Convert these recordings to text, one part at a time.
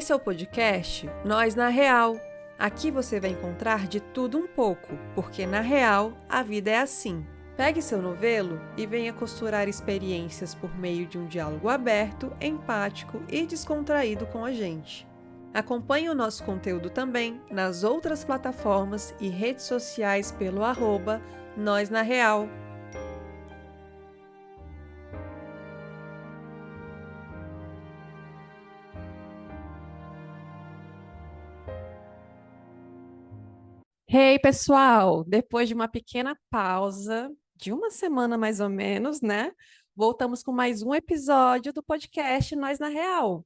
Esse é o podcast Nós na Real. Aqui você vai encontrar de tudo um pouco, porque na real a vida é assim. Pegue seu novelo e venha costurar experiências por meio de um diálogo aberto, empático e descontraído com a gente. Acompanhe o nosso conteúdo também nas outras plataformas e redes sociais pelo @Nós na Real. Hey, pessoal! Depois de uma pequena pausa, de uma semana mais ou menos, né? Voltamos com mais um episódio do podcast Nós na Real.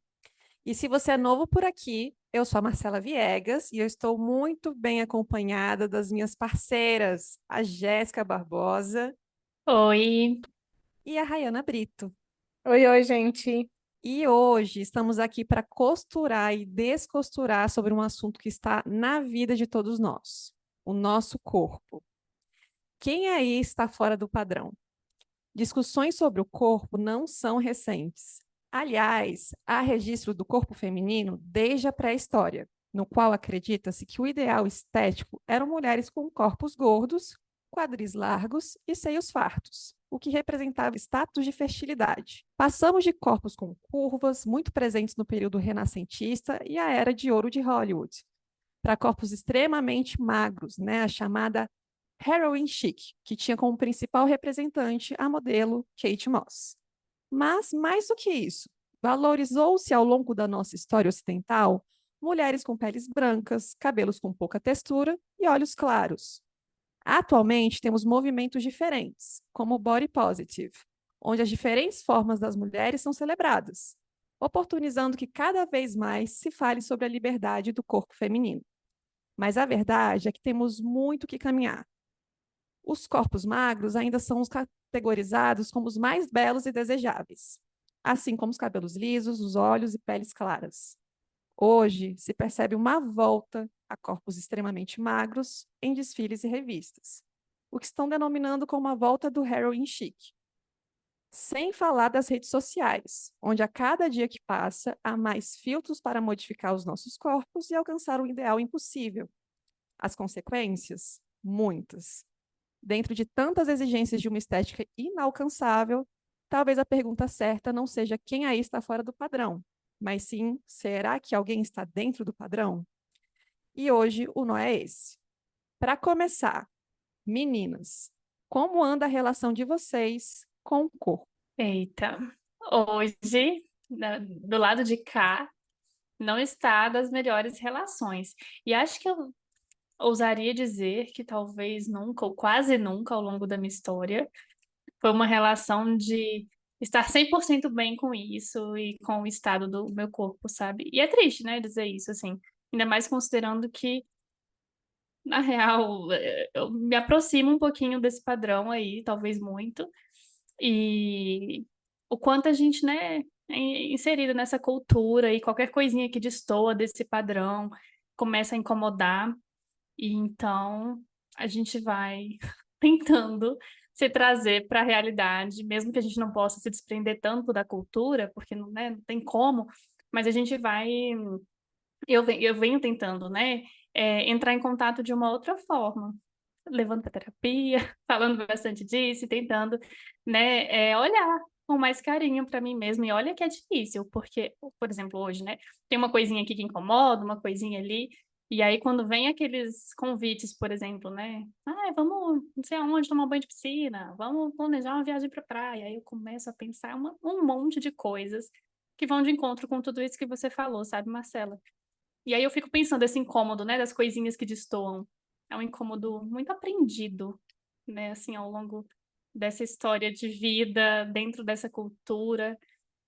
E se você é novo por aqui, eu sou a Marcela Viegas e eu estou muito bem acompanhada das minhas parceiras, a Jéssica Barbosa Oi, e a Rayana Brito. Oi, gente. E hoje estamos aqui para costurar e descosturar sobre um assunto que está na vida de todos nós, o nosso corpo. Quem aí está fora do padrão? Discussões sobre o corpo não são recentes. Aliás, há registro do corpo feminino desde a pré-história, no qual acredita-se que o ideal estético eram mulheres com corpos gordos, quadris largos e seios fartos, o que representava status de fertilidade. Passamos de corpos com curvas, muito presentes no período renascentista e a era de ouro de Hollywood, para corpos extremamente magros, né, a chamada heroin chic, que tinha como principal representante a modelo Kate Moss. Mas, mais do que isso, valorizou-se ao longo da nossa história ocidental mulheres com peles brancas, cabelos com pouca textura e olhos claros. Atualmente, temos movimentos diferentes, como o Body Positive, onde as diferentes formas das mulheres são celebradas, oportunizando que cada vez mais se fale sobre a liberdade do corpo feminino. Mas a verdade é que temos muito que caminhar. Os corpos magros ainda são os categorizados como os mais belos e desejáveis, assim como os cabelos lisos, os olhos e peles claras. Hoje se percebe uma volta a corpos extremamente magros em desfiles e revistas, o que estão denominando como a volta do heroin chic. Sem falar das redes sociais, onde a cada dia que passa há mais filtros para modificar os nossos corpos e alcançar um ideal impossível. As consequências? Muitas. Dentro de tantas exigências de uma estética inalcançável, talvez a pergunta certa não seja quem aí está fora do padrão, mas sim, será que alguém está dentro do padrão? E hoje o nó é esse. Para começar, meninas, como anda a relação de vocês com o corpo? eita. Hoje, do lado de cá, não está das melhores relações. E acho que eu ousaria dizer que talvez nunca, ou quase nunca, ao longo da minha história, foi uma relação de estar 100% bem com isso e com o estado do meu corpo, sabe? E é triste, né, dizer isso, assim. Ainda mais considerando que, na real, eu me aproximo um pouquinho desse padrão aí, talvez muito. E o quanto a gente, né, é inserido nessa cultura e qualquer coisinha que destoa desse padrão começa a incomodar. E então a gente vai tentando se trazer para a realidade, mesmo que a gente não possa se desprender tanto da cultura, porque não, né, não tem como, mas a gente vai. Eu venho tentando, né, entrar em contato de uma outra forma, levando para terapia, falando bastante disso, e tentando, né, olhar com mais carinho para mim mesma. E olha que é difícil, porque, por exemplo, hoje, né, tem uma coisinha aqui que incomoda, uma coisinha ali, e aí quando vem aqueles convites, por exemplo, né, ah, vamos não sei aonde tomar um banho de piscina, vamos planejar uma viagem para praia, aí eu começo a pensar um monte de coisas que vão de encontro com tudo isso que você falou, sabe, Marcela? E aí eu fico pensando esse incômodo, né, das coisinhas que destoam. É um incômodo muito aprendido, né, assim, ao longo dessa história de vida, dentro dessa cultura.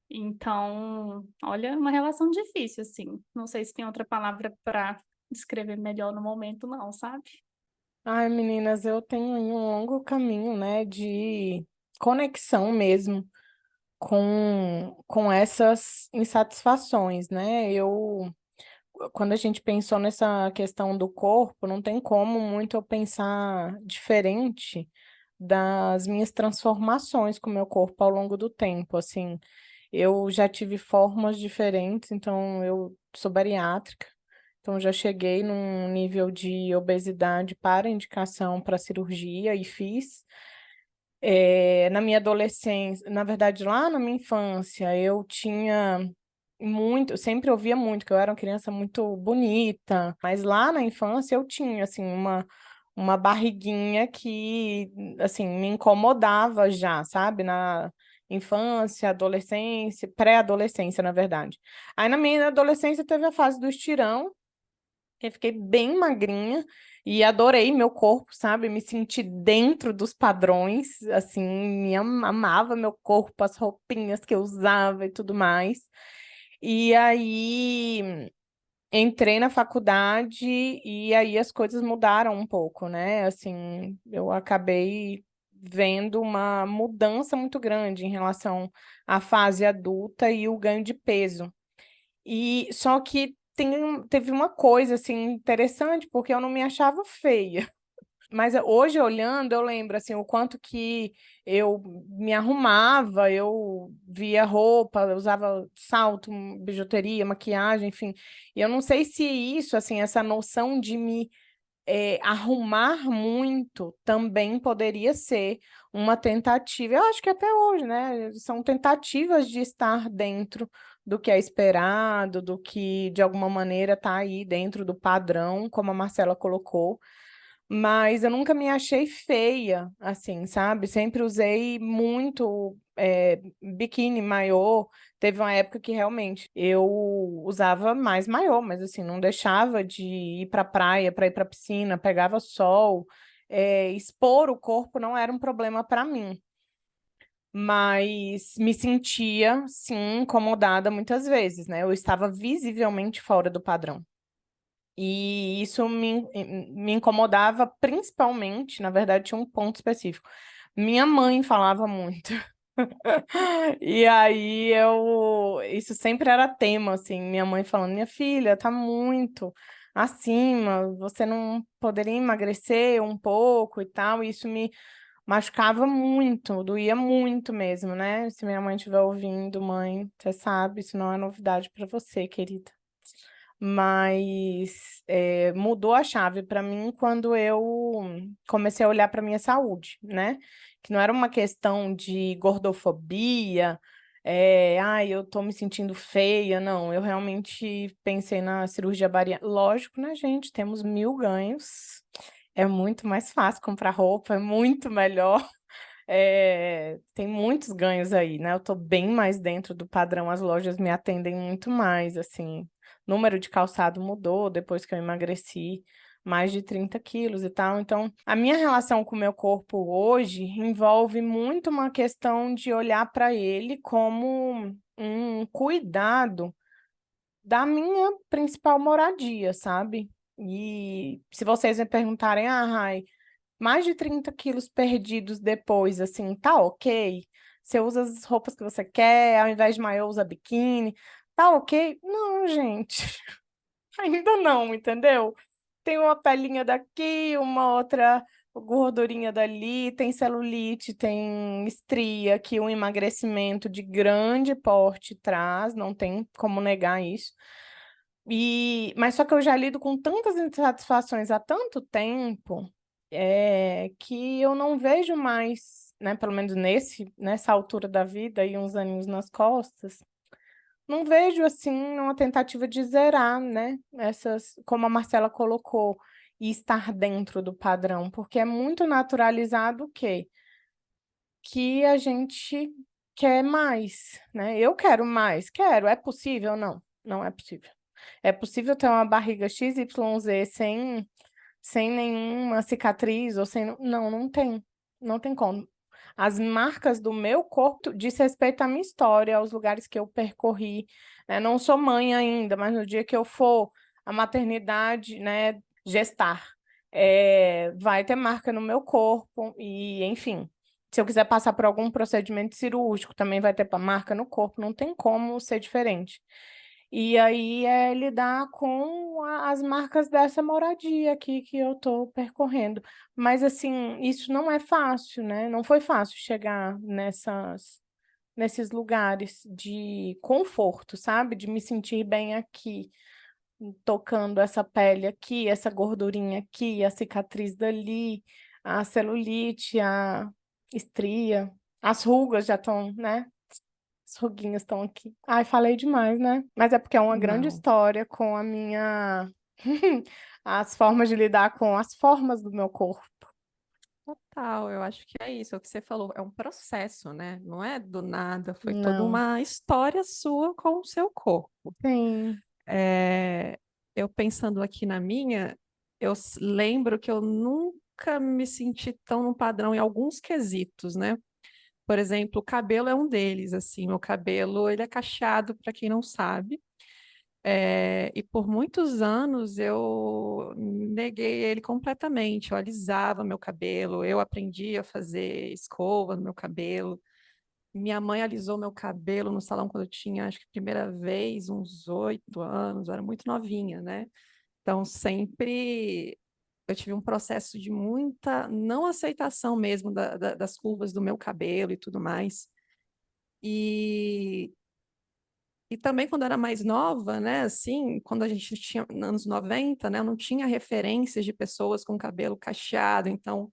Então, olha, uma relação difícil, assim. Não sei se tem outra palavra para descrever melhor no momento, não, sabe? Ai, meninas, eu tenho aí um longo caminho, né, de conexão mesmo com essas insatisfações, né? Quando a gente pensou nessa questão do corpo, não tem como muito eu pensar diferente das minhas transformações com o meu corpo ao longo do tempo, assim. Eu já tive formas diferentes, então eu sou bariátrica, então já cheguei num nível de obesidade para indicação para cirurgia e fiz. Na minha adolescência, na verdade, lá na minha infância, eu tinha muito, eu sempre ouvia muito que eu era uma criança muito bonita, mas lá na infância eu tinha, assim, uma barriguinha que, assim, me incomodava já, sabe? Na infância, adolescência, pré-adolescência, na verdade. Aí na minha adolescência teve a fase do estirão, eu fiquei bem magrinha e adorei meu corpo, sabe? Me senti dentro dos padrões, assim, amava meu corpo, as roupinhas que eu usava e tudo mais. E aí entrei na faculdade e aí as coisas mudaram um pouco, né? Assim, eu acabei vendo uma mudança muito grande em relação à fase adulta e o ganho de peso. E só que teve uma coisa assim interessante, porque eu não me achava feia. Mas hoje, olhando, eu lembro assim, o quanto que eu me arrumava, eu via roupa, eu usava salto, bijuteria, maquiagem, enfim. E eu não sei se isso, assim, essa noção de me arrumar muito também poderia ser uma tentativa. Eu acho que até hoje, né? São tentativas de estar dentro do que é esperado, do que de alguma maneira está aí dentro do padrão, como a Marcela colocou. Mas eu nunca me achei feia, assim, sabe? Sempre usei muito biquíni, maiô. Teve uma época que realmente eu usava mais maiô, mas assim, não deixava de ir para a praia, para ir para a piscina, pegava sol. Expor o corpo não era um problema para mim, mas me sentia, sim, incomodada muitas vezes, né? Eu estava visivelmente fora do padrão. E isso me incomodava principalmente, na verdade, tinha um ponto específico. Minha mãe falava muito. E aí isso sempre era tema, assim, minha mãe falando, minha filha, tá muito acima, você não poderia emagrecer um pouco e tal, e isso me machucava muito, doía muito mesmo, né? Se minha mãe estiver ouvindo, mãe, você sabe, isso não é novidade para você, querida. Mas mudou a chave para mim quando eu comecei a olhar para minha saúde, né? Que não era uma questão de gordofobia, ai, eu tô me sentindo feia, não. Eu realmente pensei na cirurgia bariátrica. Lógico, né, gente? Temos 1000 ganhos. É muito mais fácil comprar roupa, é muito melhor. Tem muitos ganhos aí, né? Eu tô bem mais dentro do padrão, as lojas me atendem muito mais, assim. Número de calçado mudou depois que eu emagreci mais de 30 quilos e tal. Então, a minha relação com o meu corpo hoje envolve muito uma questão de olhar para ele como um cuidado da minha principal moradia, sabe? E se vocês me perguntarem, Rai, mais de 30 quilos perdidos depois, assim, tá ok? Você usa as roupas que você quer, ao invés de maiô, usa biquíni, tá ok? Não, gente, ainda não, entendeu? Tem uma pelinha daqui, uma outra gordurinha dali, tem celulite, tem estria, que um emagrecimento de grande porte traz, não tem como negar isso. Mas só que eu já lido com tantas insatisfações há tanto tempo que eu não vejo mais, né, pelo menos nessa altura da vida e uns aninhos nas costas, não vejo assim uma tentativa de zerar, né, essas, como a Marcela colocou, e estar dentro do padrão, porque é muito naturalizado o quê? Que a gente quer mais, né? Eu quero mais, quero, é possível? Não, não é possível. É possível ter uma barriga XYZ sem nenhuma cicatriz ou sem. Não, não tem. Não tem como. As marcas do meu corpo diz respeito à minha história, aos lugares que eu percorri, né? Não sou mãe ainda, mas no dia que eu for à maternidade, né, gestar, vai ter marca no meu corpo e, enfim. Se eu quiser passar por algum procedimento cirúrgico, também vai ter marca no corpo, não tem como ser diferente. E aí é lidar com as marcas dessa moradia aqui que eu estou percorrendo. Mas assim, isso não é fácil, né? Não foi fácil chegar nesses lugares de conforto, sabe? De me sentir bem aqui, tocando essa pele aqui, essa gordurinha aqui, a cicatriz dali, a celulite, a estria, as rugas já estão, né? As ruguinhas estão aqui. Ai, falei demais, né? Mas é porque é uma grande Não, história com a minha. As formas de lidar com as formas do meu corpo. total, eu acho que é isso, é o que você falou, é um processo, né? Não é do nada, foi toda Não. uma história sua com o seu corpo. Sim. É, eu pensando aqui na minha, lembro que eu nunca me senti tão no padrão em alguns quesitos, né? Por exemplo, o cabelo é um deles, assim, meu cabelo, ele é cacheado, para quem não sabe. E por muitos anos eu neguei ele completamente. Eu alisava meu cabelo, eu aprendi a fazer escova no meu cabelo. Minha mãe alisou meu cabelo no salão quando eu tinha, acho que primeira vez, uns 8 anos, eu era muito novinha, né? Então sempre eu tive um processo de muita não aceitação mesmo das curvas do meu cabelo e tudo mais. E e também quando eu era mais nova, né, assim, quando a gente tinha, nos anos 90, né, eu não tinha referências de pessoas com cabelo cacheado, então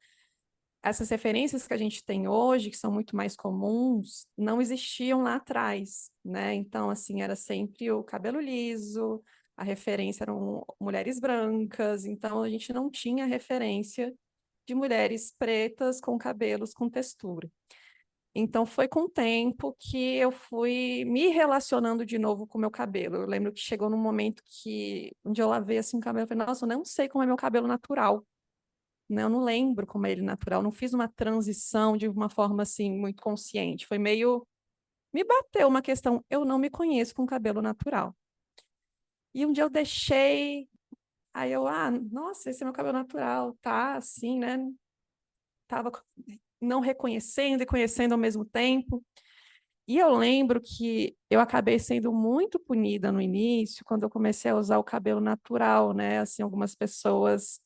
essas referências que a gente tem hoje, que são muito mais comuns, não existiam lá atrás, né? Então, assim, era sempre o cabelo liso, a referência eram mulheres brancas, então a gente não tinha referência de mulheres pretas com cabelos com textura. Então foi com o tempo que eu fui me relacionando de novo com o meu cabelo. Eu lembro que chegou num momento que onde eu lavei assim o cabelo, eu falei, nossa, eu não sei como é meu cabelo natural, né? Eu não lembro como é ele natural, não fiz uma transição de uma forma assim muito consciente. Foi meio me bateu uma questão, eu não me conheço com cabelo natural. E um dia eu deixei, aí eu, nossa, esse é meu cabelo natural, tá assim, né? Tava não reconhecendo e conhecendo ao mesmo tempo. E eu lembro que eu acabei sendo muito punida no início, quando eu comecei a usar o cabelo natural, né? Assim, algumas pessoas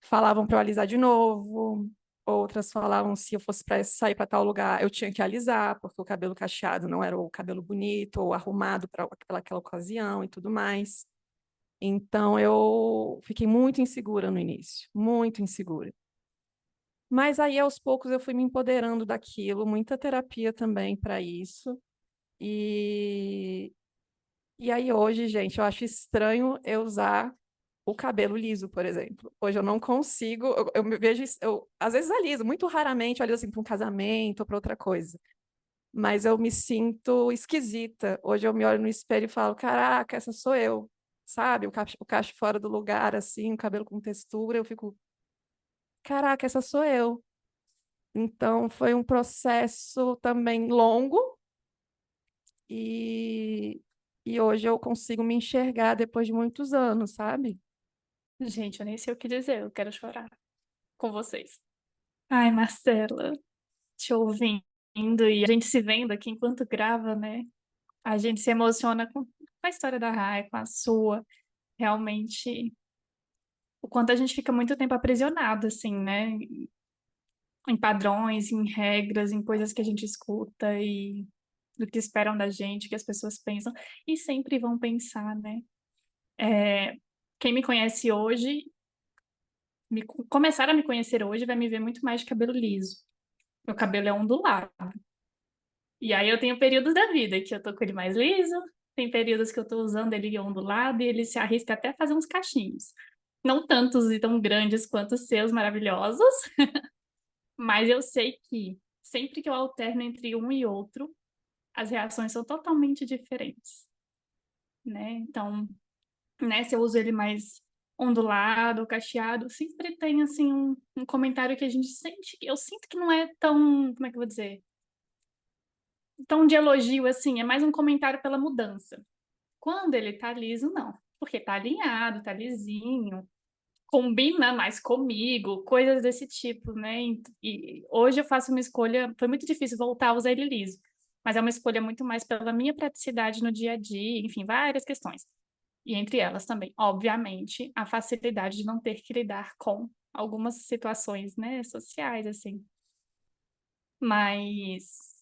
falavam para eu alisar de novo, outras falavam se eu fosse para sair para tal lugar, eu tinha que alisar, porque o cabelo cacheado não era o cabelo bonito ou arrumado para aquela ocasião e tudo mais. Então eu fiquei muito insegura no início, muito insegura. Mas aí aos poucos eu fui me empoderando daquilo, muita terapia também para isso. E, e aí hoje, gente, eu acho estranho eu usar o cabelo liso, por exemplo. Hoje eu não consigo, eu me vejo, eu às vezes aliso, muito raramente eu aliso assim para um casamento ou para outra coisa. Mas eu me sinto esquisita. Hoje eu me olho no espelho e falo, caraca, essa sou eu. Sabe? O cacho fora do lugar, assim, o cabelo com textura, eu fico, caraca, essa sou eu. Então foi um processo também longo, e, e hoje eu consigo me enxergar depois de muitos anos, sabe? Gente, eu nem sei o que dizer, eu quero chorar com vocês. Ai, Marcela, te ouvindo e a gente se vendo aqui enquanto grava, né? A gente se emociona com a história da Rai, com a sua. Realmente, o quanto a gente fica muito tempo aprisionado, assim, né? Em padrões, em regras, em coisas que a gente escuta e do que esperam da gente, que as pessoas pensam, e sempre vão pensar, né? É, quem me conhece hoje, começar a me conhecer hoje, vai me ver muito mais de cabelo liso. Meu cabelo é ondulado. E aí eu tenho períodos da vida que eu tô com ele mais liso, tem períodos que eu tô usando ele ondulado e ele se arrisca até a fazer uns cachinhos. Não tantos e tão grandes quanto os seus maravilhosos, mas eu sei que sempre que eu alterno entre um e outro, as reações são totalmente diferentes, né? Então, né, se eu uso ele mais ondulado ou cacheado, sempre tem assim um comentário que a gente sente, eu sinto que não é tão, como é que eu vou dizer? Tão de elogio assim, é mais um comentário pela mudança. Quando ele tá liso, não. Porque tá alinhado, tá lisinho, combina mais comigo, coisas desse tipo, né? E hoje eu faço uma escolha, foi muito difícil voltar a usar ele liso, mas é uma escolha muito mais pela minha praticidade no dia a dia, enfim, várias questões. E entre elas também, obviamente, a facilidade de não ter que lidar com algumas situações, né, sociais, assim. Mas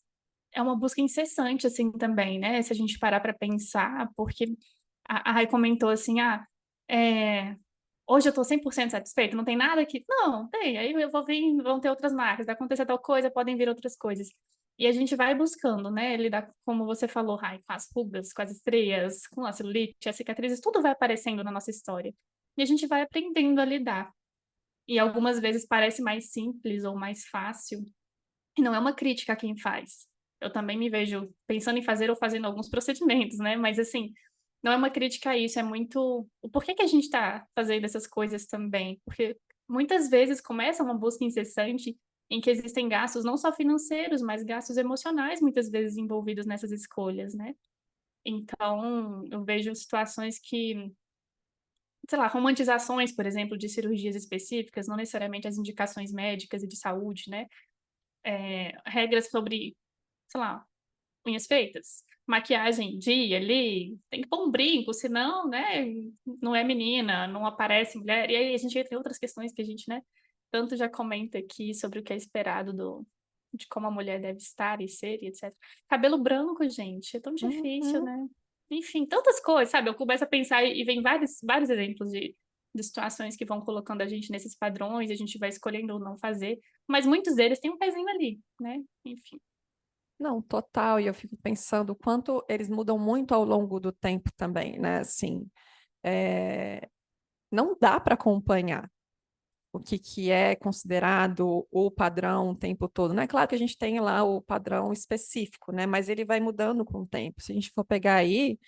é uma busca incessante, assim, também, né? Se a gente parar para pensar, porque a Rai comentou assim, hoje eu tô 100% satisfeita, não tem nada que... Não, tem, aí eu vou vir, vão ter outras marcas, vai acontecer tal coisa, podem vir outras coisas. E a gente vai buscando, né, lidar, como você falou, Rai, com as rugas, com as estreias, com a celulite, as cicatrizes, tudo vai aparecendo na nossa história. E a gente vai aprendendo a lidar. E algumas vezes parece mais simples ou mais fácil, e não é uma crítica a quem faz. Eu também me vejo pensando em fazer ou fazendo alguns procedimentos, né? Mas, assim, não é uma crítica a isso, é muito o porquê que a gente está fazendo essas coisas também. Porque muitas vezes começa uma busca incessante em que existem gastos não só financeiros, mas gastos emocionais muitas vezes envolvidos nessas escolhas, né? Então, eu vejo situações que, sei lá, romantizações, por exemplo, de cirurgias específicas, não necessariamente as indicações médicas e de saúde, né? Regras sobre, sei lá, unhas feitas, maquiagem dia ali, tem que pôr um brinco, senão, né, não é menina, não aparece mulher. E aí a gente entra em outras questões que a gente, né, tanto já comenta aqui sobre o que é esperado de como a mulher deve estar e ser e etc. Cabelo branco, gente, é tão difícil, Uhum. né? Enfim, tantas coisas, sabe? Eu começo a pensar e vem vários exemplos de situações que vão colocando a gente nesses padrões, a gente vai escolhendo ou não fazer, mas muitos deles têm um pezinho ali, né? Enfim. Não, total, e eu fico pensando o quanto eles mudam muito ao longo do tempo também, né? Assim, é, não dá para acompanhar o que é considerado o padrão o tempo todo, né? Claro que a gente tem lá o padrão específico, né? Mas ele vai mudando com o tempo. Se a gente for pegar aí,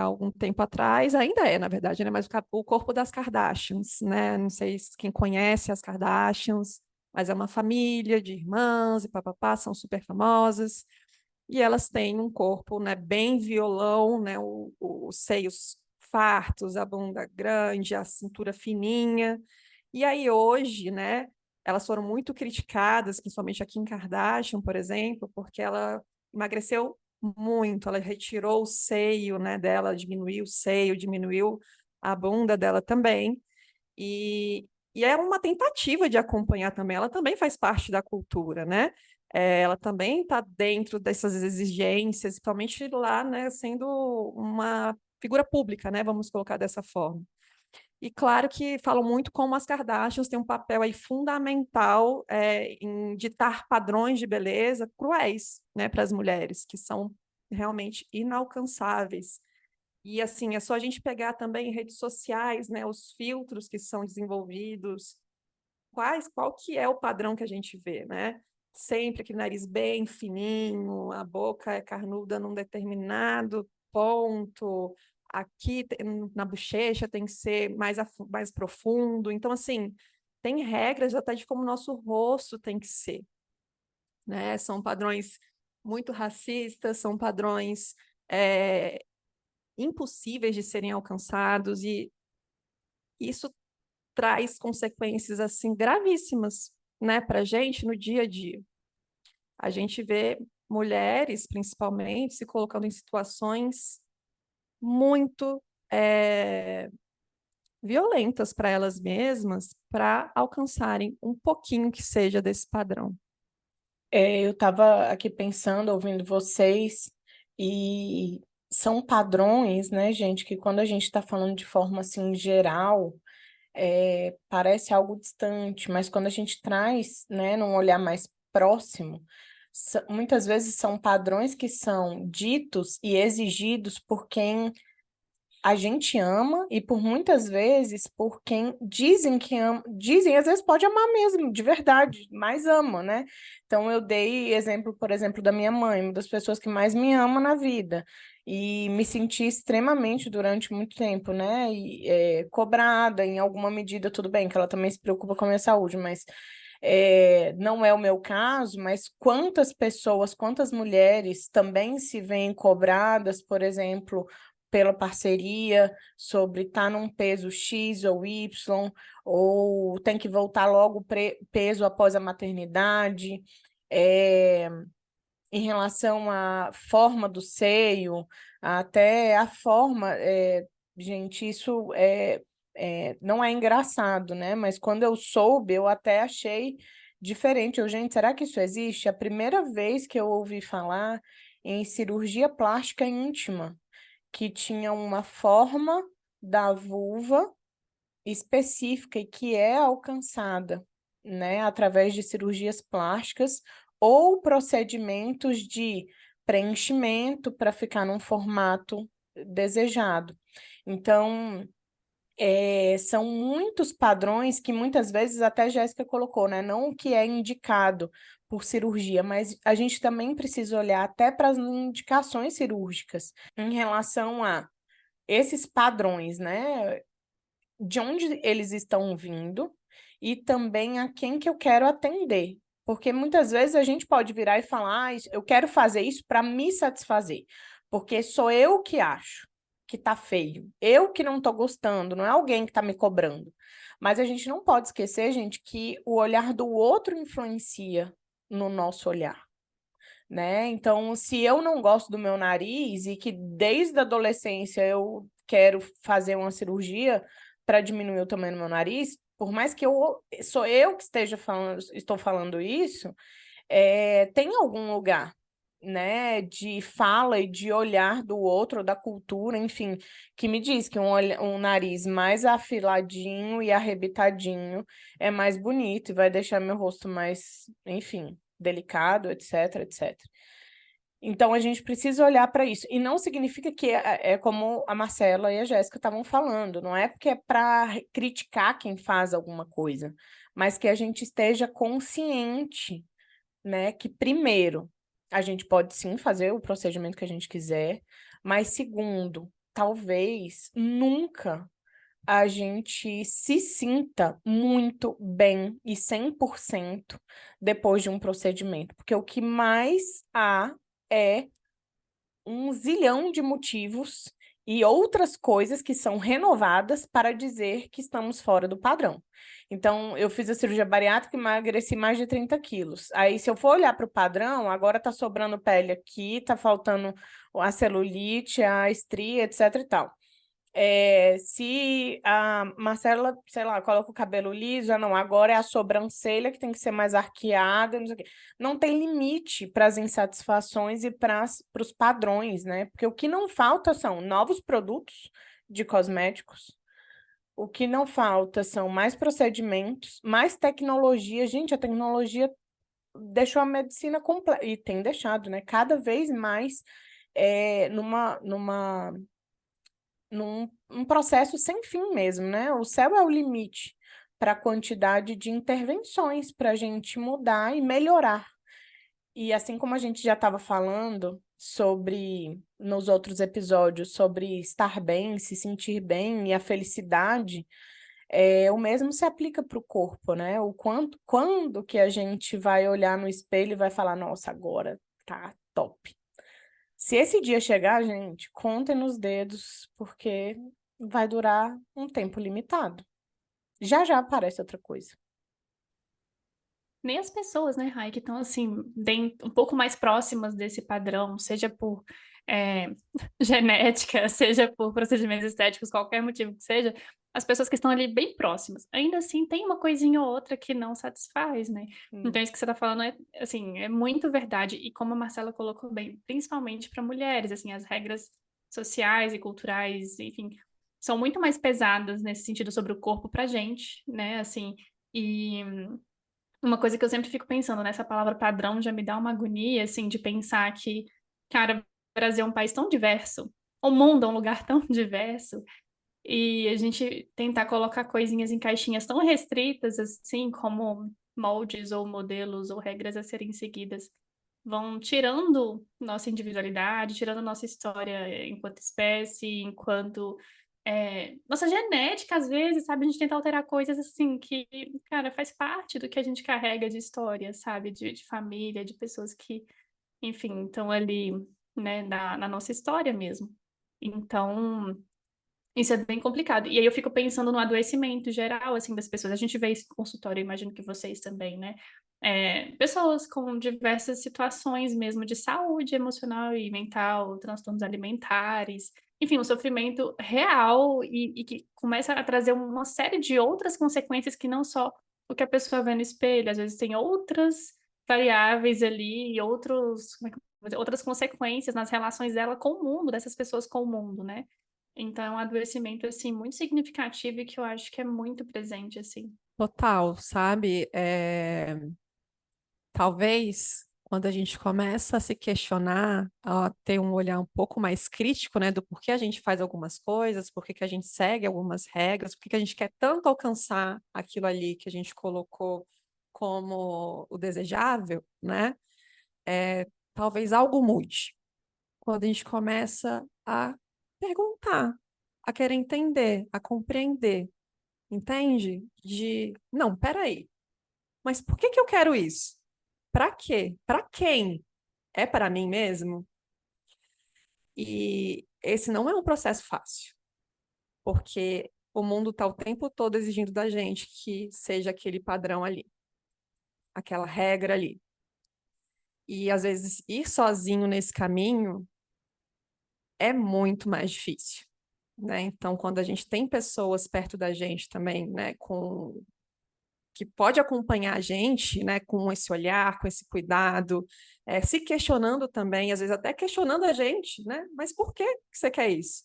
algum tempo atrás, ainda na verdade, né? Mas o corpo das Kardashians, né? Não sei se quem conhece as Kardashians, mas é uma família de irmãs e papapá, são super famosas. E elas têm um corpo, né, bem violão, né, os seios fartos, a bunda grande, a cintura fininha. E aí hoje, né, elas foram muito criticadas, principalmente a Kim Kardashian, por exemplo, porque ela emagreceu muito, ela retirou o seio, né, dela, diminuiu o seio, diminuiu a bunda dela também. E é uma tentativa de acompanhar também, ela também faz parte da cultura, né? Ela também está dentro dessas exigências, principalmente lá, né, sendo uma figura pública, né? Vamos colocar dessa forma. E claro que falam muito como as Kardashians têm um papel aí fundamental em ditar padrões de beleza cruéis, né, para as mulheres, que são realmente inalcançáveis. E assim, é só a gente pegar também em redes sociais, né, os filtros que são desenvolvidos, qual que é o padrão que a gente vê, né? Sempre aquele nariz bem fininho, a boca é carnuda num determinado ponto, aqui na bochecha tem que ser mais profundo. Então, assim, tem regras até de como o nosso rosto tem que ser, né? São padrões muito racistas, são padrões impossíveis de serem alcançados, e isso traz consequências assim gravíssimas, né, para a gente no dia a dia. A gente vê mulheres, principalmente, se colocando em situações muito violentas para elas mesmas, para alcançarem um pouquinho que seja desse padrão. Eu estava aqui pensando, ouvindo vocês, e são padrões, né, gente, que quando a gente está falando de forma assim geral, parece algo distante, mas quando a gente traz, né, num olhar mais próximo, muitas vezes são padrões que são ditos e exigidos por quem a gente ama e por muitas vezes por quem dizem que ama, dizem, às vezes pode amar mesmo, de verdade, mas ama, né? Então eu dei exemplo, por exemplo, da minha mãe, uma das pessoas que mais me ama na vida, e me senti extremamente durante muito tempo, né? E, cobrada em alguma medida, tudo bem, que ela também se preocupa com a minha saúde, mas não é o meu caso, mas quantas pessoas, quantas mulheres também se veem cobradas, por exemplo, pela parceria, sobre estar num peso X ou Y, ou tem que voltar logo peso após a maternidade, em relação à forma do seio, até a forma, gente, isso não é engraçado, né? Mas quando eu soube, eu até achei diferente. Eu, gente, será que isso existe? A primeira vez que eu ouvi falar em cirurgia plástica íntima, que tinha uma forma da vulva específica e que é alcançada, né, através de cirurgias plásticas ou procedimentos de preenchimento para ficar num formato desejado. Então, são muitos padrões que muitas vezes até a Jéssica colocou, né? Não o que é indicado por cirurgia, mas a gente também precisa olhar até para as indicações cirúrgicas em relação a esses padrões, né? De onde eles estão vindo e também a quem que eu quero atender. Porque muitas vezes a gente pode virar e falar, eu quero fazer isso para me satisfazer, porque sou eu que acho que tá feio, eu que não tô gostando, não é alguém que tá me cobrando. Mas a gente não pode esquecer, gente, que o olhar do outro influencia no nosso olhar, né? Então, se eu não gosto do meu nariz e que desde a adolescência eu quero fazer uma cirurgia para diminuir o tamanho do meu nariz, por mais que sou eu que estou falando isso, tem algum lugar, né, de fala e de olhar do outro, da cultura, enfim, que me diz que um nariz mais afiladinho e arrebitadinho é mais bonito e vai deixar meu rosto mais, enfim, delicado, etc, etc. Então, a gente precisa olhar para isso. E não significa que é como a Marcela e a Jéssica estavam falando, não é porque é para criticar quem faz alguma coisa, mas que a gente esteja consciente, né, que primeiro, a gente pode sim fazer o procedimento que a gente quiser, mas segundo, talvez nunca a gente se sinta muito bem e 100% depois de um procedimento, porque o que mais há é um zilhão de motivos e outras coisas que são renovadas para dizer que estamos fora do padrão. Então, eu fiz a cirurgia bariátrica e emagreci mais de 30 quilos. Aí, se eu for olhar para o padrão, agora tá sobrando pele aqui, tá faltando a celulite, a estria, etc e tal. Se a Marcela, sei lá, coloca o cabelo liso, não, agora é a sobrancelha que tem que ser mais arqueada, não sei o quê. Não tem limite para as insatisfações e para os padrões, né? Porque o que não falta são novos produtos de cosméticos, o que não falta são mais procedimentos, mais tecnologia. Gente, a tecnologia deixou a medicina completa, e tem deixado, né? Cada vez mais num um processo sem fim mesmo, né? O céu é o limite para a quantidade de intervenções para a gente mudar e melhorar. E assim como a gente já estava falando sobre, nos outros episódios, sobre estar bem, se sentir bem e a felicidade, o mesmo se aplica para o corpo, né? Quando que a gente vai olhar no espelho e vai falar, nossa, agora tá top. Se esse dia chegar, gente, contem nos dedos, porque vai durar um tempo limitado. Já já aparece outra coisa. Nem as pessoas, né, Rai, que estão assim, bem, um pouco mais próximas desse padrão, seja por genética, seja por procedimentos estéticos, qualquer motivo que seja, as pessoas que estão ali bem próximas, ainda assim tem uma coisinha ou outra que não satisfaz, né? Então isso que você está falando assim, é muito verdade, e como a Marcela colocou bem, principalmente para mulheres, assim, as regras sociais e culturais, enfim, são muito mais pesadas nesse sentido sobre o corpo pra gente, né, assim, e uma coisa que eu sempre fico pensando, nessa palavra padrão já me dá uma agonia, assim, de pensar que, cara, o Brasil é um país tão diverso, o mundo é um lugar tão diverso, e a gente tentar colocar coisinhas em caixinhas tão restritas, assim, como moldes ou modelos ou regras a serem seguidas, vão tirando nossa individualidade, tirando nossa história enquanto espécie, enquanto nossa genética, às vezes, sabe? A gente tenta alterar coisas assim que, cara, faz parte do que a gente carrega de história, sabe? De família, de pessoas que, enfim, estão ali, né, na nossa história mesmo. Então, isso é bem complicado. E aí eu fico pensando no adoecimento geral, assim, das pessoas. A gente vê isso no consultório, eu imagino que vocês também, né? Pessoas com diversas situações mesmo de saúde emocional e mental, transtornos alimentares, enfim, um sofrimento real e que começa a trazer uma série de outras consequências que não só o que a pessoa vê no espelho. Às vezes tem outras variáveis ali, e outros, como é que eu vou dizer, outras consequências nas relações dela com o mundo, dessas pessoas com o mundo, né? Então, é um adoecimento, assim, muito significativo e que eu acho que é muito presente, assim. Total, sabe? Talvez quando a gente começa a se questionar, a ter um olhar um pouco mais crítico, né, do porquê a gente faz algumas coisas, por que que a gente segue algumas regras, por que que a gente quer tanto alcançar aquilo ali que a gente colocou como o desejável, né? Talvez algo mude. Quando a gente começa a perguntar, a querer entender, a compreender, entende? Não, peraí, mas por que que eu quero isso? Para quê? Para quem? É para mim mesmo? E esse não é um processo fácil, porque o mundo está o tempo todo exigindo da gente que seja aquele padrão ali, aquela regra ali. E às vezes ir sozinho nesse caminho é muito mais difícil, né? Então, quando a gente tem pessoas perto da gente também, né, com que pode acompanhar a gente, né, com esse olhar, com esse cuidado, se questionando também, às vezes até questionando a gente, né? Mas por que que você quer isso?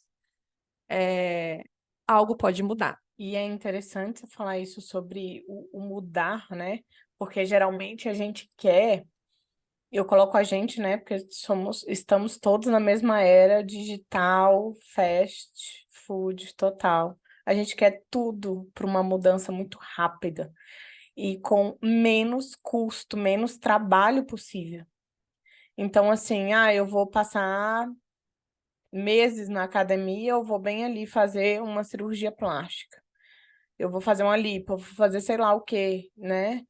Algo pode mudar. E é interessante você falar isso sobre o mudar, né? Porque geralmente a gente quer, eu coloco a gente, né? Porque estamos todos na mesma era digital, fast food total. A gente quer tudo para uma mudança muito rápida e com menos custo, menos trabalho possível. Então, assim, eu vou passar meses na academia, eu vou bem ali fazer uma cirurgia plástica. Eu vou fazer uma lipo, eu vou fazer sei lá o quê, né?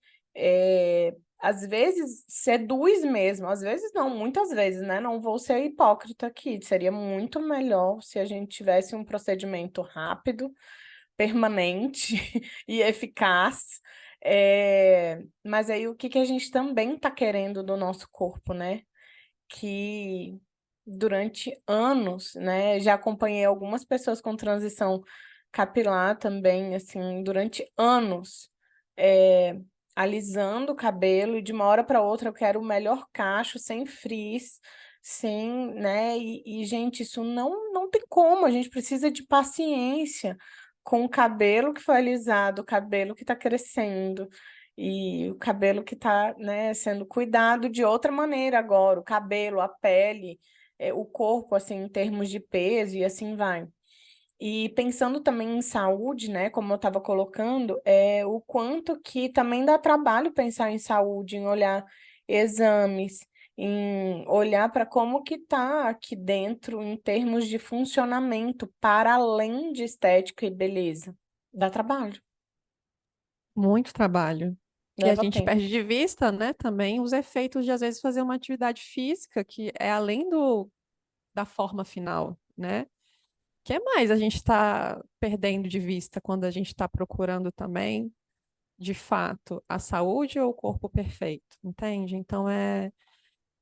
Às vezes seduz mesmo, às vezes não, muitas vezes, né? Não vou ser hipócrita aqui. Seria muito melhor se a gente tivesse um procedimento rápido, permanente e eficaz. Mas aí o que que a gente também está querendo do nosso corpo, né? Que durante anos, né, já acompanhei algumas pessoas com transição capilar também, assim, durante anos, eh, alisando o cabelo e de uma hora para outra eu quero o melhor cacho, sem frizz, sem, né, gente, isso não tem como, a gente precisa de paciência com o cabelo que foi alisado, o cabelo que está crescendo, e o cabelo que está, né, sendo cuidado de outra maneira agora, o cabelo, a pele, o corpo, assim, em termos de peso e assim vai. E pensando também em saúde, né, como eu estava colocando, o quanto que também dá trabalho pensar em saúde, em olhar exames, em olhar para como que está aqui dentro em termos de funcionamento, para além de estética e beleza. Dá trabalho, Muito trabalho. E a leva gente tempo. perde de vista, né, também os efeitos de, às vezes, fazer uma atividade física que é além da forma final, né? O que mais a gente está perdendo de vista quando a gente está procurando também, de fato, a saúde ou o corpo perfeito, entende? Então, é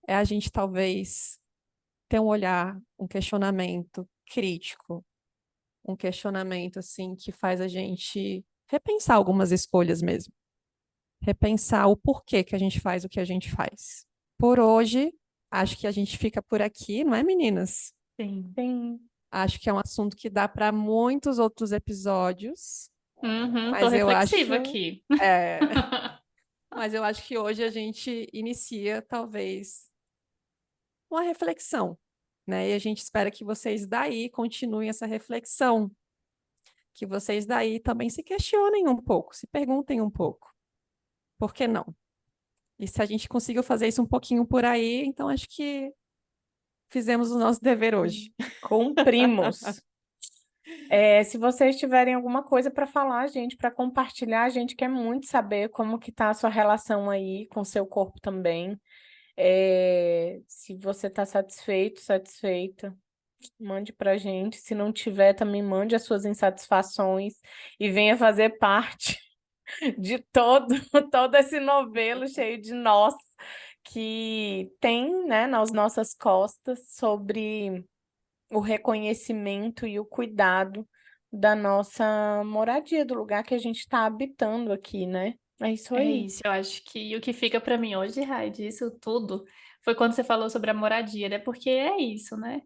a gente talvez ter um olhar, um questionamento crítico, um questionamento, assim, que faz a gente repensar algumas escolhas mesmo. Repensar o porquê que a gente faz o que a gente faz. Por hoje, acho que a gente fica por aqui, não é, meninas? Sim. Sim. Acho que é um assunto que dá para muitos outros episódios, Uhum, tô mas eu reflexiva acho, aqui. é, mas eu acho que hoje a gente inicia talvez uma reflexão, né? E a gente espera que vocês daí continuem essa reflexão, que vocês daí também se questionem um pouco, se perguntem um pouco. Por que não? E se a gente conseguiu fazer isso um pouquinho por aí, então acho que fizemos o nosso dever hoje. Cumprimos. Se vocês tiverem alguma coisa para falar, gente, para compartilhar, a gente quer muito saber como que tá a sua relação aí com o seu corpo também. Se você está satisfeito, satisfeita, mande pra gente. Se não tiver, também mande as suas insatisfações e venha fazer parte de todo esse novelo cheio de nós que tem, né, nas nossas costas sobre o reconhecimento e o cuidado da nossa moradia, do lugar que a gente está habitando aqui, né? É isso É aí. isso, eu acho que o que fica pra mim hoje, Rai, disso tudo, foi quando você falou sobre a moradia, né? Porque é isso, né?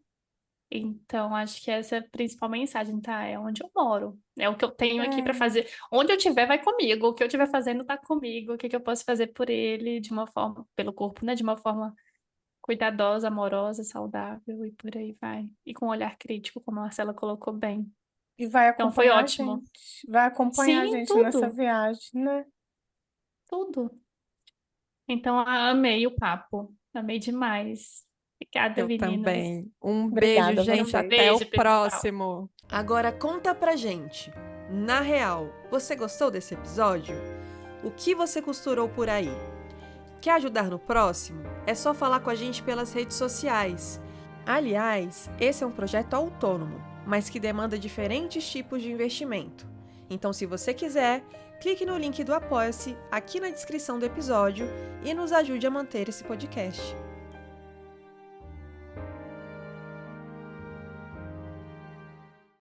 Então, acho que essa é a principal mensagem, tá? É onde eu moro. É o que eu tenho aqui pra É. fazer. Onde eu estiver, vai comigo. O que eu estiver fazendo, tá comigo. O que que eu posso fazer por ele, de uma forma, pelo corpo, né? De uma forma cuidadosa, amorosa, saudável e por aí vai. E com um olhar crítico, como a Marcela colocou bem. E vai Então, foi acompanhar a ótimo. gente. Vai acompanhar a Sim, gente nessa tudo, viagem, né? tudo. Então, amei o papo. Amei demais. Obrigada, Eu meninas. também. Um beijo, Obrigada a gente. Um vocês. Até o beijo, pessoal. próximo. Agora conta pra gente. Na real, você gostou desse episódio? O que você costurou por aí? Quer ajudar no próximo? É só falar com a gente pelas redes sociais. Aliás, esse é um projeto autônomo, mas que demanda diferentes tipos de investimento. Então, se você quiser, clique no link do Apoia-se aqui na descrição do episódio e nos ajude a manter esse podcast.